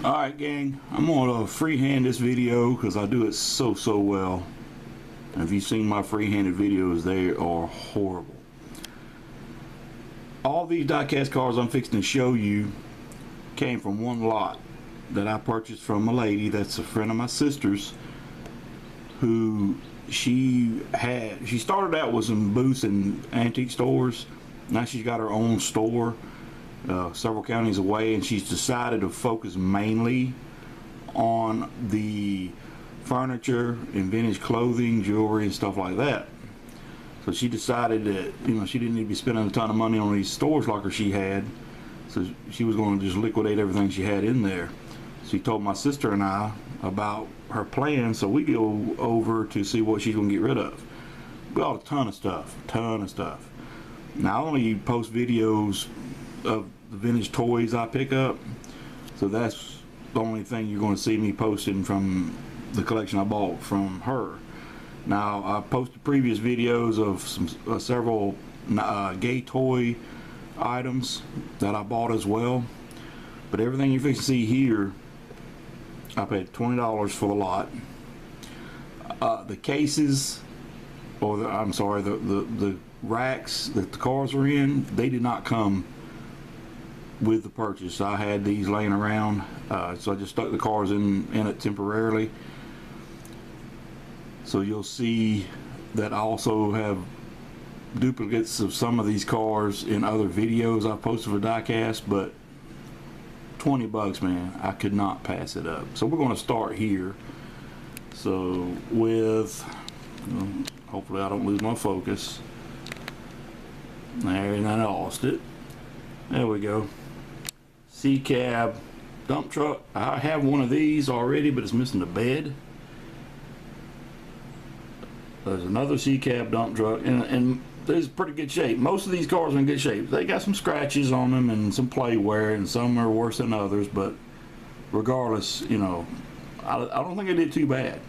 Alright gang, I'm going to freehand this video because I do it so well. And if you've seen my freehanded videos, they are horrible. All these diecast cars I'm fixing to show you came from one lot that I purchased from a lady that's a friend of my sister's, who she started out with some booths in antique stores. Now she's got her own store several counties away, and she's decided to focus mainly on the furniture and vintage clothing, jewelry and stuff like that. So she decided that, you know, she didn't need to be spending a ton of money on these stores like her she had, so she was going to just liquidate everything she had in there. She told my sister and I about her plan, so we go over to see what she's going to get rid of. We got a ton of stuff. Now I only post videos of the vintage toys I pick up, so that's the only thing you're going to see me posting from the collection I bought from her. Now I posted previous videos of some several gay toy items that I bought as well, but everything you're fixing to see here, I paid $20 for the lot. The cases, or the racks that the cars are in, they did not come with the purchase. I had these laying around, so I just stuck the cars in it temporarily. So you'll see that I also have duplicates of some of these cars in other videos I posted for diecast, but 20 bucks, man, I could not pass it up. So we're going to start here. So with, hopefully I don't lose my focus there, and I lost it. There we go. C-cab dump truck. I have one of these already, but it's missing the bed. There's another C-cab dump truck, and there's pretty good shape. Most of these cars are in good shape. They got some scratches on them and some play wear, and some are worse than others, but regardless, you know, I don't think I did too bad.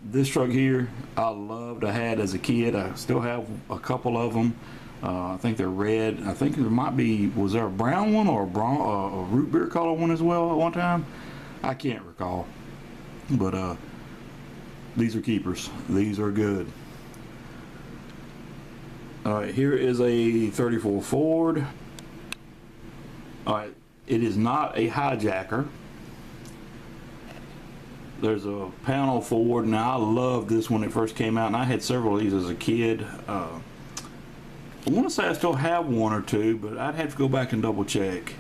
This truck here, I loved. I had as a kid. I still have a couple of them. I think they're red. I think there might be, was there a brown one or a root beer color one as well at one time? I can't recall, but these are keepers. These are good. Alright, here is a 34 Ford. Alright, it is not a hijacker. There's a panel Ford. Now I loved this when it first came out, and I had several of these as a kid. I want to say I still have one or two, but I'd have to go back and double check.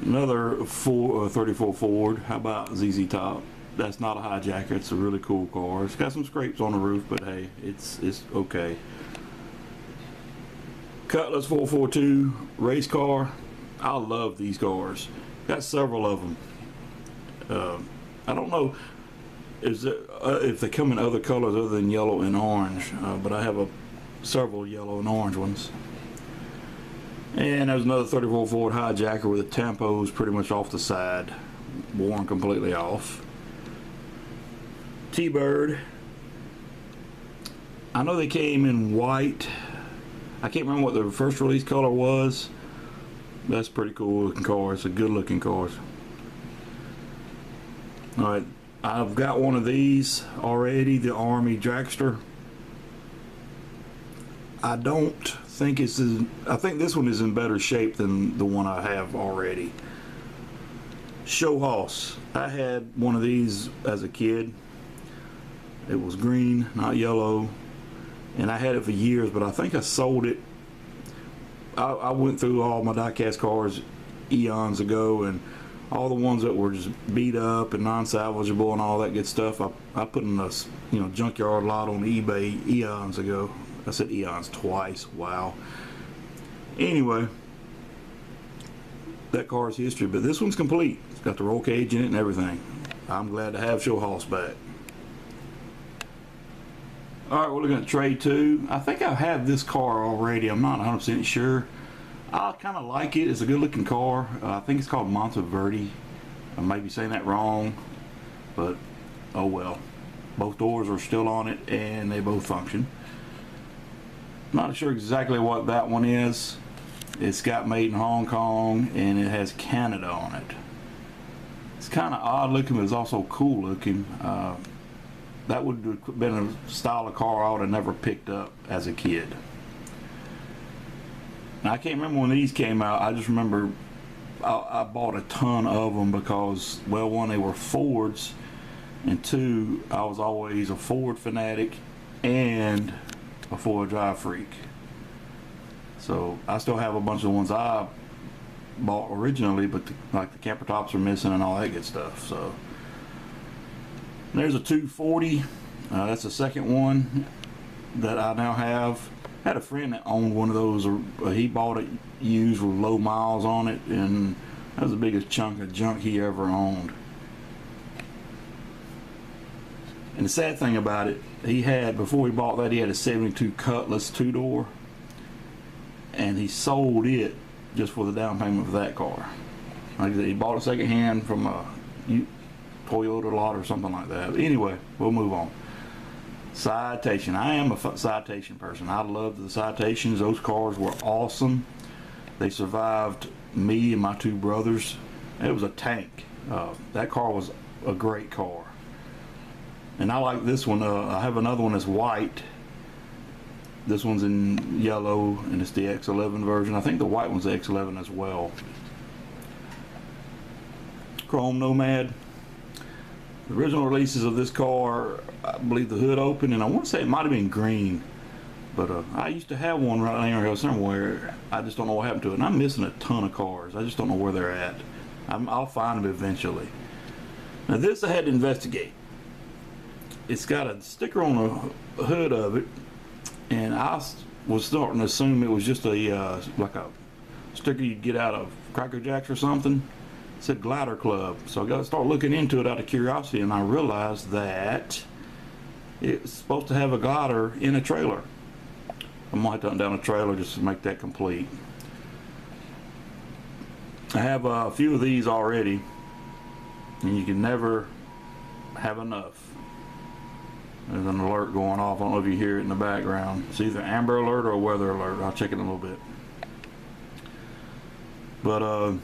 Another 34 Ford. How about ZZ Top? That's not a hijacker. It's a really cool car. It's got some scrapes on the roof, but hey, it's okay. Cutlass 442 race car. I love these cars. Got several of them. I don't know if they come in other colors other than yellow and orange, but I have several yellow and orange ones. And there's another 34 Ford hijacker with the tampos pretty much off the side, worn completely off. T-Bird. I know they came in white. I can't remember what the first release color was. That's pretty cool looking car. It's a good looking car. Alright, I've got one of these already, the Army Dragster. I don't think it's as, I think this one is in better shape than the one I have already. Show Hoss. I had one of these as a kid. It was green, not yellow, and I had it for years, but I think I sold it. I went through all my diecast cars eons ago, and all the ones that were just beat up and non-salvageable and all that good stuff, I put in a, you know, junkyard lot on eBay eons ago. I said eons twice. Wow. Anyway, that car's history, but this one's complete. It's got the roll cage in it and everything. I'm glad to have Show Hoss back. Alright, we're looking at Tray 2. I think I have this car already. I'm not 100% sure. I kind of like it. It's a good looking car. I think it's called Monteverde. I may be saying that wrong, but oh well. Both doors are still on it and they both function. Not sure exactly what that one is. It's got made in Hong Kong, and it has Canada on it. It's kind of odd looking, but it's also cool looking. That would have been a style of car I would have never picked up as a kid. Now, I can't remember when these came out. I just remember I bought a ton of them because, well, one, they were Fords, and two, I was always a Ford fanatic and a four-wheel drive freak. So I still have a bunch of the ones I bought originally, but like the camper tops are missing and all that good stuff. So there's a 240. That's the second one that I now have. I had a friend that owned one of those. He bought it used with low miles on it, and that was the biggest chunk of junk he ever owned. And the sad thing about it, he had, before he bought that, he had a 72 Cutlass 2-door, and he sold it just for the down payment for that car. Like I said, he bought it secondhand from a Toyota lot or something like that. But anyway, we'll move on. Citation. I am a Citation person. I loved the Citations. Those cars were awesome. They survived me and my two brothers. It was a tank. That car was a great car. And I like this one. I have another one that's white. This one's in yellow, and it's the X11 version. I think the white one's the X11 as well. Chrome Nomad. The original releases of this car, I believe the hood opened, and I want to say it might have been green. But I used to have one right here somewhere. I just don't know what happened to it. And I'm missing a ton of cars. I just don't know where they're at. I'll find them eventually. Now this I had to investigate. It's got a sticker on the hood of it, and I was starting to assume it was just a like a sticker you'd get out of Cracker Jacks or something. It said Glider Club, so I got to start looking into it out of curiosity, and I realized that it's supposed to have a glider in a trailer. I might hunt down a trailer just to make that complete. I have a few of these already, and you can never have enough. There's an alert going off. I don't know if you hear it in the background. It's either Amber Alert or Weather Alert. I'll check it in a little bit. But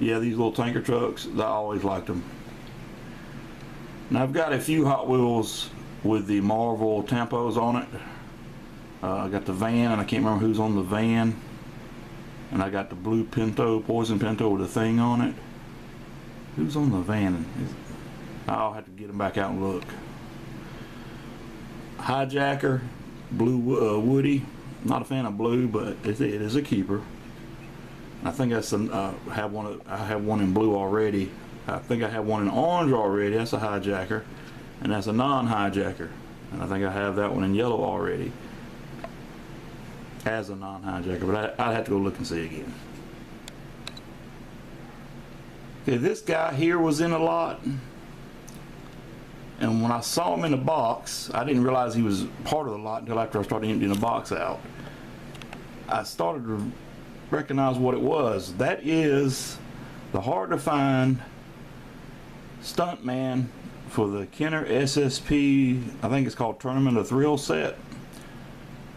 yeah, these little tanker trucks, I always liked them. Now I've got a few Hot Wheels with the Marvel tampos on it. I got the van, and I can't remember who's on the van. And I got the blue Pinto, Poison Pinto with a thing on it. Who's on the van? I'll have to get them back out and look. Hijacker, blue Woody. Not a fan of blue, but it is a keeper. I think that's I have one in blue already. I think I have one in orange already. That's a hijacker, and that's a non-hijacker. And I think I have that one in yellow already as a non-hijacker. But I'd have to go look and see again. Okay, this guy here was in a lot. And when I saw him in the box, I didn't realize he was part of the lot until after I started emptying the box out. I started to recognize what it was. That is the hard to find stuntman for the Kenner SSP, I think it's called Tournament of Thrill set.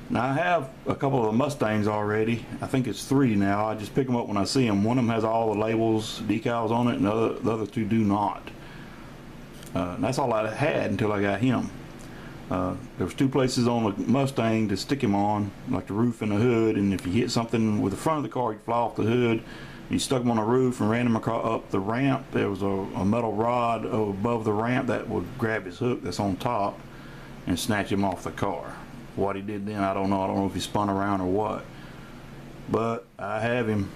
Now I have a couple of the Mustangs already. I think it's 3 now. I just pick them up when I see them. One of them has all the labels, decals on it, and the other 2 do not. That's all I had until I got him. There was 2 places on the Mustang to stick him on, like the roof and the hood, and if you hit something with the front of the car, you'd fly off the hood. You stuck him on the roof and ran him up the ramp. There was a metal rod above the ramp that would grab his hook that's on top and snatch him off the car. What he did then, I don't know. I don't know if he spun around or what. But I have him.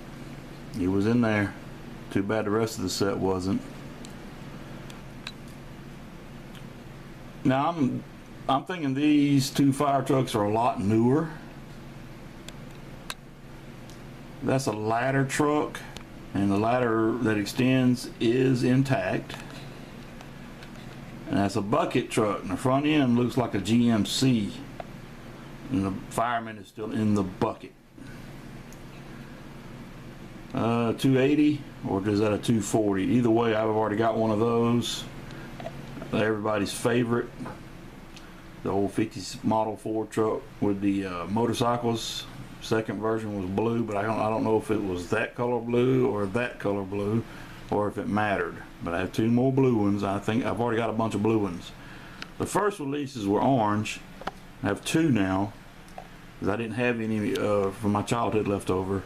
He was in there. Too bad the rest of the set wasn't. Now I'm thinking these 2 fire trucks are a lot newer. That's a ladder truck, and the ladder that extends is intact. And that's a bucket truck, and the front end looks like a GMC, and the fireman is still in the bucket. 280, or is that a 240? Either way, I've already got one of those. Everybody's favorite, the old 50s model Ford truck with the motorcycles. second version was blue, but I don't know if it was that color blue or that color blue, or if it mattered. But I have 2 more blue ones. I think I've already got a bunch of blue ones. The first releases were orange. I have 2 now, because I didn't have any from my childhood left over.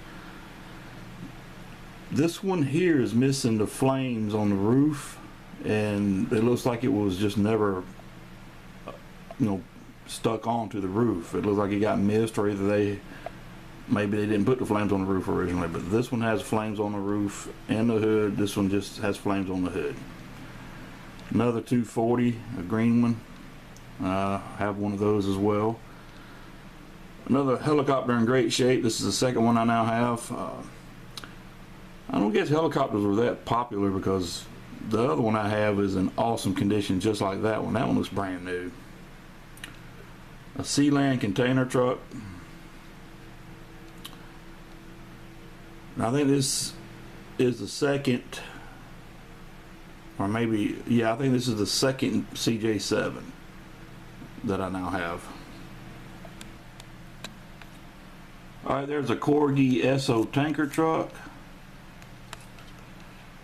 This one here is missing the flames on the roof, and it looks like it was just never, stuck onto the roof. It looks like it got missed, or either maybe they didn't put the flames on the roof originally. But this one has flames on the roof and the hood. This one just has flames on the hood. Another 240, a green one. I have one of those as well. Another helicopter in great shape. This is the second one I now have. I don't guess helicopters were that popular, because the other one I have is in awesome condition, just like that one. That one looks brand new. A Sealand container truck. I think this is the second, or maybe, yeah, I think this is the second CJ7 that I now have. Alright, there's a Corgi SO tanker truck.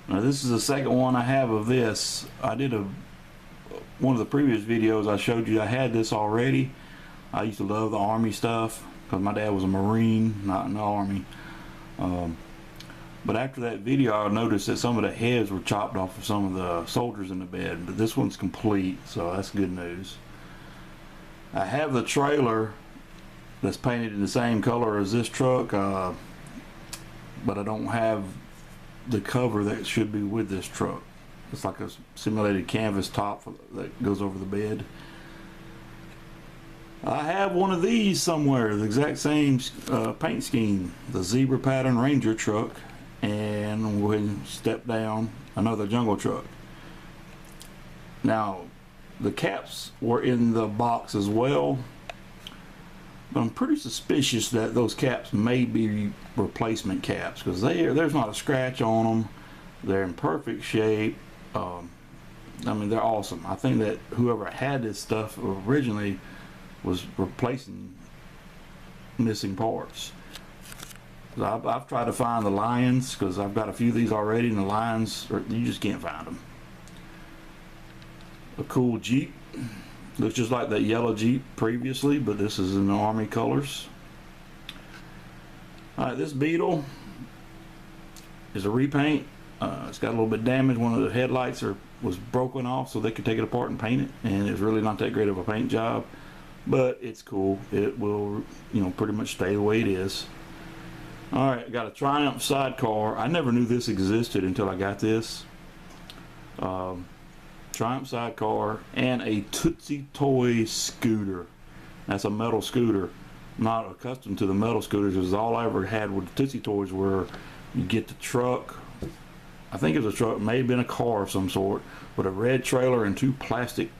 Now this is the second one I have of this. I did one of the previous videos I showed you I had this already. I used to love the Army stuff, because my dad was a Marine, not in the Army. But after that video, I noticed that some of the heads were chopped off of some of the soldiers in the bed. But this one's complete, so that's good news. I have the trailer that's painted in the same color as this truck, but I don't have the cover that should be with this truck. It's like a simulated canvas top that goes over the bed. I have one of these somewhere, the exact same paint scheme, the zebra pattern Ranger truck, and we'll go ahead and step down, another jungle truck. Now, the caps were in the box as well, but I'm pretty suspicious that those caps may be replacement caps, because there's not a scratch on them. They're in perfect shape. I mean, they're awesome. I think that whoever had this stuff originally was replacing missing parts. I've tried to find the lions, because I've got a few of these already, and the lions, you just can't find them. A cool Jeep. Looks just like that yellow Jeep previously, but this is in the Army colors. Alright, this Beetle is a repaint. It's got a little bit of damage. One of the headlights was broken off, so they could take it apart and paint it, and it's really not that great of a paint job, but it's cool. It will, pretty much stay the way it is. Alright, I got a Triumph sidecar. I never knew this existed until I got this. Triumph sidecar and a Tootsie Toy scooter. That's a metal scooter. I'm not accustomed to the metal scooters, because all I ever had with the Tootsie Toys were you get the truck. I think it was a truck, may have been a car of some sort, with a red trailer and 2 plastic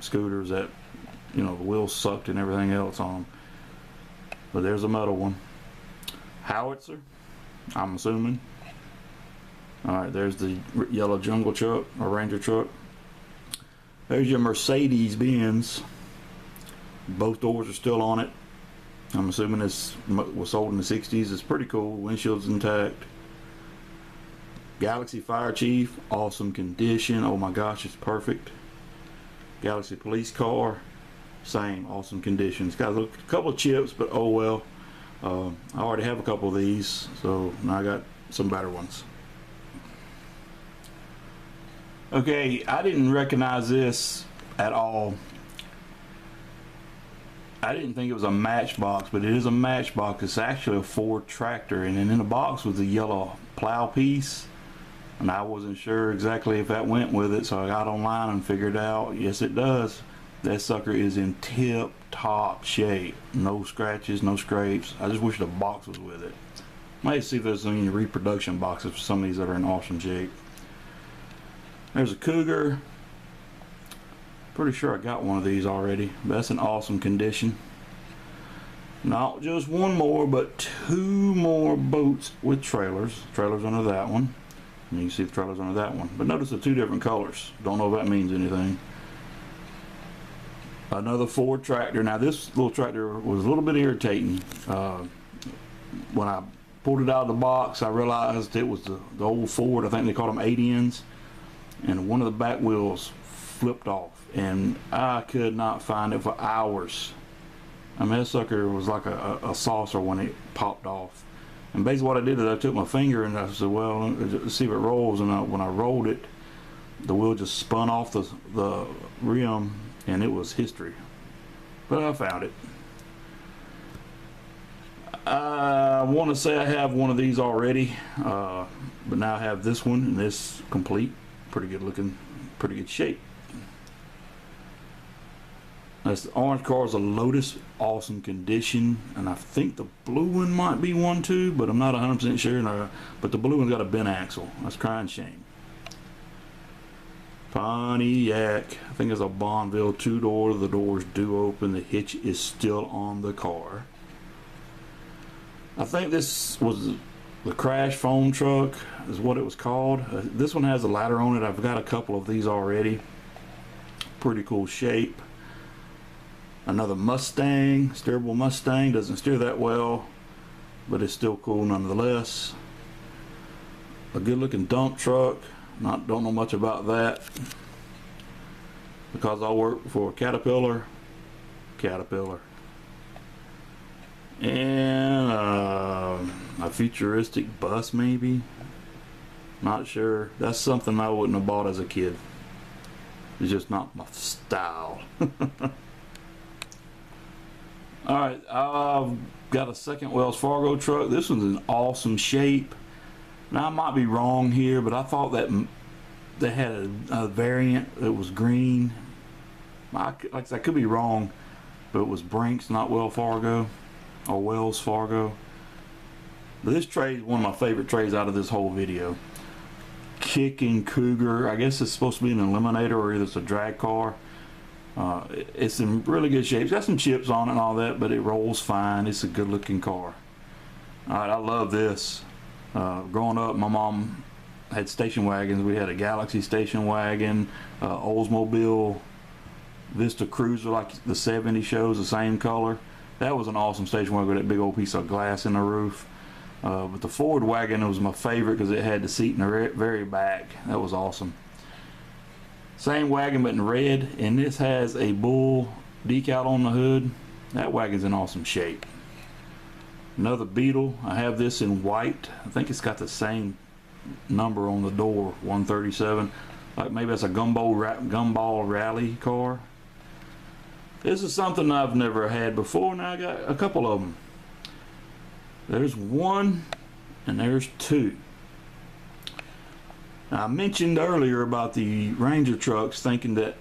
scooters that, the wheels sucked and everything else on them. But there's a metal one. Howitzer, I'm assuming. Alright, there's the yellow jungle truck, or Ranger truck. There's your Mercedes Benz. Both doors are still on it. I'm assuming this was sold in the 60s. It's pretty cool. Windshield's intact. Galaxy Fire Chief, awesome condition. Oh my gosh, it's perfect. Galaxy Police Car, same, awesome condition. It's got a couple of chips, but oh well. I already have a couple of these, so now I got some better ones. Okay, I didn't recognize this at all. I didn't think it was a Matchbox, but it is a Matchbox. It's actually a Ford tractor, and then in the box was the yellow plow piece, and I wasn't sure exactly if that went with it, so I got online and figured out, yes it does. That sucker is in tip-top shape. No scratches, no scrapes. I just wish the box was with it. Might see if there's any reproduction boxes for some of these that are in awesome shape. There's a Cougar. Pretty sure I got one of these already. That's in awesome condition. Not just one more, but 2 more boats with trailers. Trailers under that one. And you can see the trailers under that one. But notice the 2 different colors. Don't know if that means anything. Another Ford tractor. Now this little tractor was a little bit irritating. when I pulled it out of the box, I realized it was the old Ford. I think they called them 8-ends, and one of the back wheels flipped off, and I could not find it for hours. I mean, that sucker was like a saucer when it popped off. And basically what I did is I took my finger and I said, well, let's see if it rolls. And when I rolled it, the wheel just spun off the rim, and it was history. But I found it. I want to say I have one of these already, but now I have this one, and this complete. Pretty good looking, pretty good shape. This orange car is a Lotus, awesome condition, and I think the blue one might be one too, but I'm not 100% sure. But the blue one's got a bent axle. That's crying shame. Pontiac, I think it's a Bonneville 2-door. The doors do open. The hitch is still on the car. I think this was the crash foam truck is what it was called. This one has a ladder on it. I've got a couple of these already. Pretty cool shape. Another Mustang, steerable Mustang. Doesn't steer that well, but it's still cool nonetheless. A good looking dump truck. Don't know much about that because I work for Caterpillar. And a futuristic bus, maybe. Not sure. That's something I wouldn't have bought as a kid. It's just not my style. Alright, I've got a second Wells Fargo truck. This one's in awesome shape. Now I might be wrong here, but I thought that they had a variant that was green. Like I said, I could be wrong, but it was Brinks, not Wells Fargo, or Wells Fargo. But this tray is one of my favorite trays out of this whole video. Kicking Cougar. I guess it's supposed to be an eliminator, or either it's a drag car. It's in really good shape. It's got some chips on it and all that, but it rolls fine. It's a good looking car. Alright, I love this. Growing up, my mom had station wagons. We had a Galaxy station wagon, Oldsmobile Vista Cruiser, like the 70s shows, the same color. That was an awesome station wagon with that big old piece of glass in the roof. But the Ford wagon was my favorite because it had the seat in the very back. That was awesome. Same wagon but in red, and this has a bull decal on the hood. That wagon's in awesome shape. Another Beetle. I have this in white. I think it's got the same number on the door, 137. Like maybe that's a gumball rally car. This is something I've never had before. Now I got a couple of them. There's one and there's two. Now, I mentioned earlier about the Ranger trucks, thinking that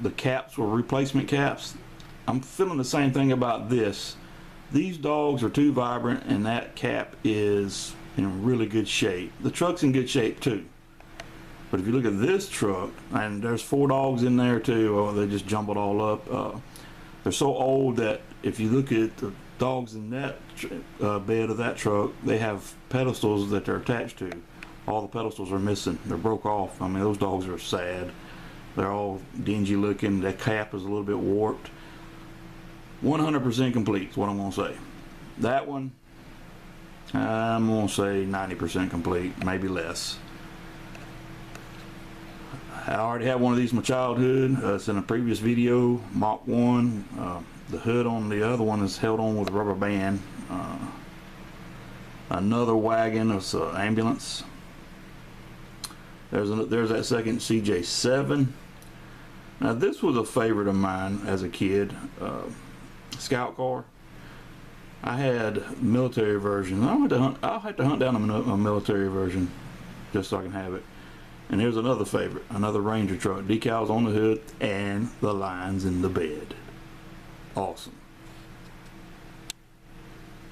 the caps were replacement caps. I'm feeling the same thing about this. These dogs are too vibrant, and that cap is in really good shape. The truck's in good shape too. But if you look at this truck, and there's 4 dogs in there too, oh, they just jumbled all up. They're so old that if you look at the dogs in that bed of that truck, they have pedestals that they're attached to. All the pedestals are missing. They're broke off. I mean, those dogs are sad. They're all dingy looking. That cap is a little bit warped. 100% complete is what I'm going to say. That one, I'm going to say 90% complete, maybe less. I already had one of these in my childhood. It's in a previous video, Mach 1. The hood on the other one is held on with a rubber band. Another wagon is an ambulance. There's that second CJ7. Now this was a favorite of mine as a kid. Scout car. I had military version. I'll have to hunt down a military version just so I can have it. And here's another favorite, another Ranger truck. Decals on the hood and the lines in the bed. Awesome.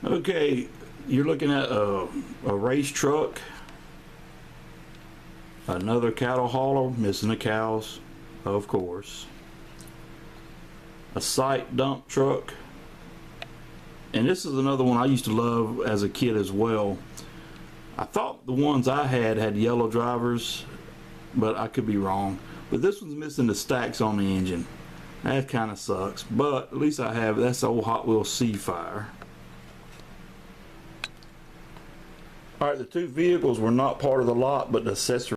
Okay, you're looking at a race truck. Another cattle hauler, missing the cows, of course. A site dump truck. And this is another one I used to love as a kid as well. I thought the ones I had yellow drivers, but I could be wrong. But this one's missing the stacks on the engine. That kind of sucks, but at least I have, that's the old Hot Wheels Seafire. All right, the two vehicles were not part of the lot, but the accessory